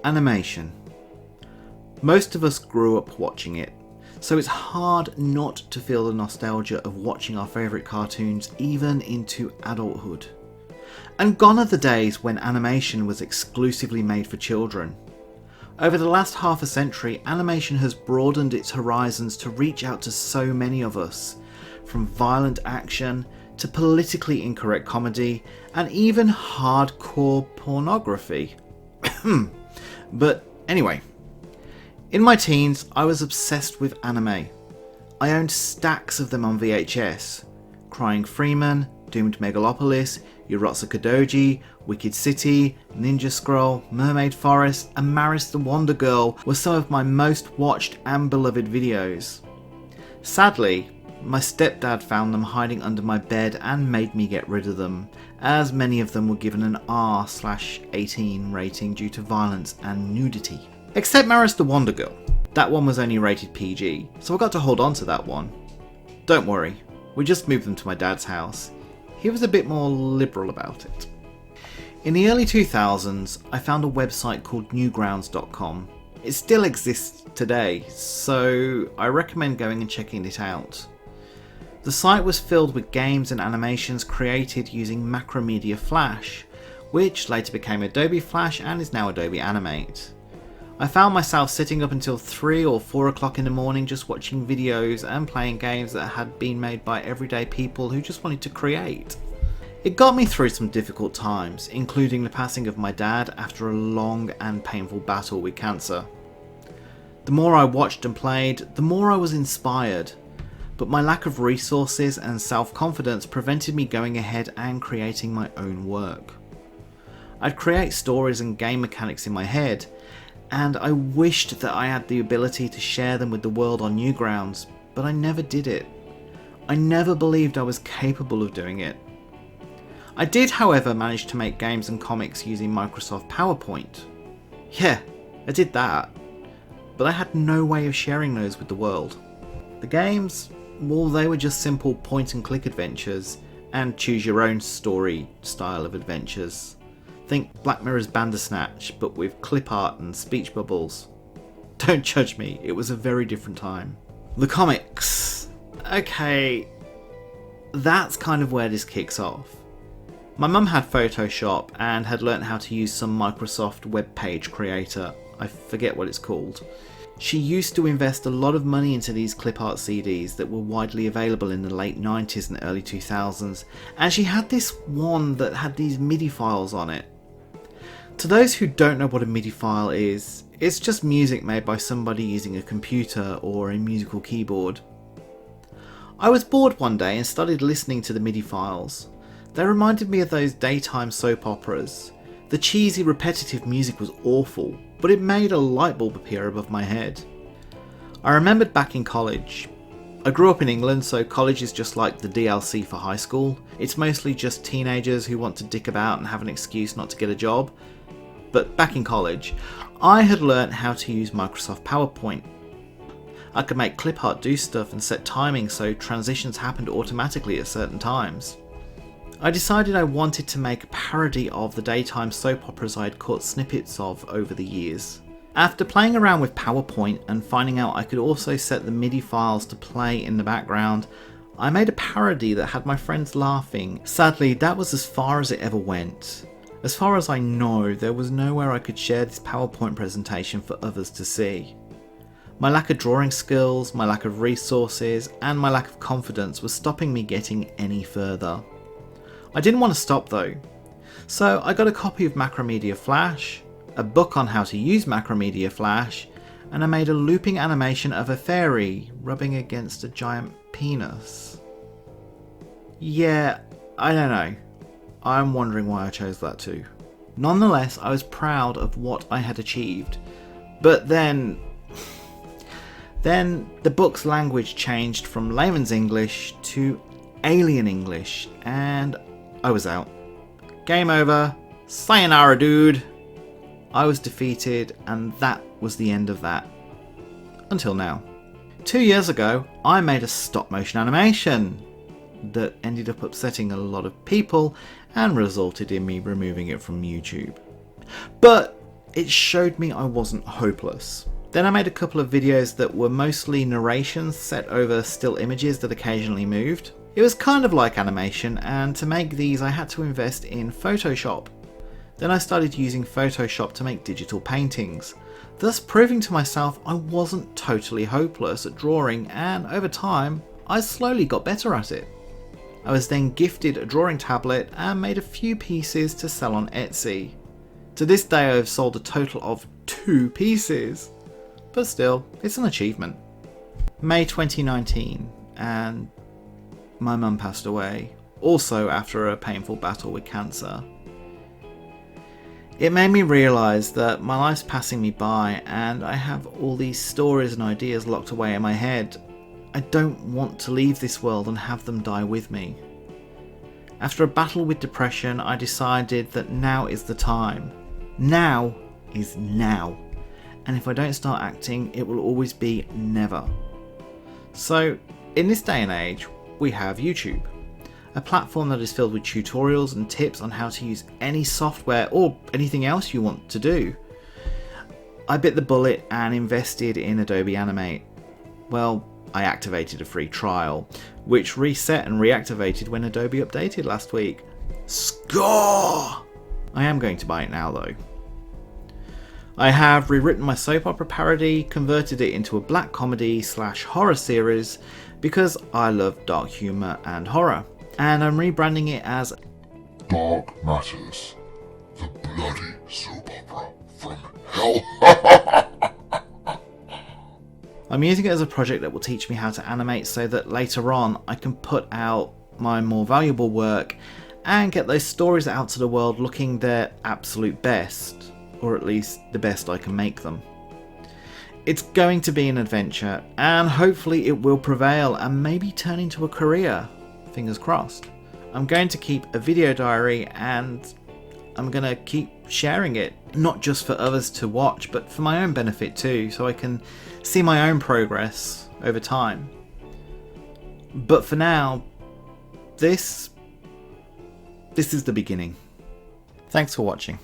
Animation. Most of us grew up watching it, so it's hard not to feel the nostalgia of watching our favourite cartoons even into adulthood. And gone are the days when animation was exclusively made for children. Over the last half a century, animation has broadened its horizons to reach out to so many of us, from violent action to politically incorrect comedy and even hardcore pornography. But anyway, in my teens I was obsessed with anime. I owned stacks of them on VHS. Crying Freeman, Doomed Megalopolis, Urotsuka Doji, Wicked City, Ninja Scroll, Mermaid Forest and Maris the Wonder Girl were some of my most watched and beloved videos. Sadly, my stepdad found them hiding under my bed and made me get rid of them, as many of them were given an R/18 rating due to violence and nudity. Except Maris the Wonder Girl. That one was only rated PG, so I got to hold on to that one. Don't worry, we just moved them to my dad's house. He was a bit more liberal about it. In the early 2000s, I found a website called Newgrounds.com. It still exists today, so I recommend going and checking it out. The site was filled with games and animations created using Macromedia Flash, which later became Adobe Flash and is now Adobe Animate. I found myself sitting up until 3 or 4 o'clock in the morning just watching videos and playing games that had been made by everyday people who just wanted to create. It got me through some difficult times, including the passing of my dad after a long and painful battle with cancer. The more I watched and played, the more I was inspired, but my lack of resources and self-confidence prevented me going ahead and creating my own work. I'd create stories and game mechanics in my head, and I wished that I had the ability to share them with the world on Newgrounds, but I never did it. I never believed I was capable of doing it. I did, however, manage to make games and comics using Microsoft PowerPoint. Yeah, I did that, but I had no way of sharing those with the world. The games, well, they were just simple point-and-click adventures and choose-your-own story style of adventures. Think Black Mirror's Bandersnatch, but with clip art and speech bubbles. Don't judge me, it was a very different time. The comics. Okay, that's kind of where this kicks off. My mum had Photoshop and had learnt how to use some Microsoft web page creator. I forget what it's called. She used to invest a lot of money into these clip art CDs that were widely available in the late 90s and early 2000s, and she had this one that had these MIDI files on it. To those who don't know what a MIDI file is, it's just music made by somebody using a computer or a musical keyboard. I was bored one day and started listening to the MIDI files. They reminded me of those daytime soap operas. The cheesy, repetitive music was awful, but it made a light bulb appear above my head. I remembered back in college. I grew up in England, so college is just like the DLC for high school. It's mostly just teenagers who want to dick about and have an excuse not to get a job. But back in college, I had learnt how to use Microsoft PowerPoint. I could make clip art do stuff and set timing so transitions happened automatically at certain times. I decided I wanted to make a parody of the daytime soap operas I had caught snippets of over the years. After playing around with PowerPoint and finding out I could also set the MIDI files to play in the background, I made a parody that had my friends laughing. Sadly, that was as far as it ever went. As far as I know, there was nowhere I could share this PowerPoint presentation for others to see. My lack of drawing skills, my lack of resources, and my lack of confidence was stopping me getting any further. I didn't want to stop though, so I got a copy of Macromedia Flash, a book on how to use Macromedia Flash, and I made a looping animation of a fairy rubbing against a giant penis. Yeah, I don't know. I'm wondering why I chose that too. Nonetheless, I was proud of what I had achieved, but then the book's language changed from layman's English to alien English, and I was out. Game over. Sayonara, dude. I was defeated, and that was the end of that. Until now. 2 years ago, I made a stop motion animation that ended up upsetting a lot of people and resulted in me removing it from YouTube. But it showed me I wasn't hopeless. Then I made a couple of videos that were mostly narrations set over still images that occasionally moved. It was kind of like animation, and to make these I had to invest in Photoshop. Then I started using Photoshop to make digital paintings, thus proving to myself I wasn't totally hopeless at drawing, and over time I slowly got better at it. I was then gifted a drawing tablet and made a few pieces to sell on Etsy. To this day I have sold a total of 2 pieces, but still, it's an achievement. May 2019, and my mum passed away, also after a painful battle with cancer. It made me realise that my life's passing me by and I have all these stories and ideas locked away in my head. I don't want to leave this world and have them die with me. After a battle with depression, I decided that now is the time. Now is now. And if I don't start acting, it will always be never. So, in this day and age, we have YouTube, a platform that is filled with tutorials and tips on how to use any software or anything else you want to do. I bit the bullet and invested in Adobe Animate. Well, I activated a free trial, which reset and reactivated when Adobe updated last week. Score! I am going to buy it now though. I have rewritten my soap opera parody, converted it into a black comedy / horror series because I love dark humour and horror, and I'm rebranding it as Dark Matters, the bloody soap opera from hell. I'm using it as a project that will teach me how to animate so that later on I can put out my more valuable work and get those stories out to the world looking their absolute best, or at least the best I can make them. It's going to be an adventure, and hopefully it will prevail and maybe turn into a career. Fingers crossed. I'm going to keep a video diary and I'm going to keep sharing it, not just for others to watch, but for my own benefit too, so I can see my own progress over time. But for now, this is the beginning. Thanks for watching.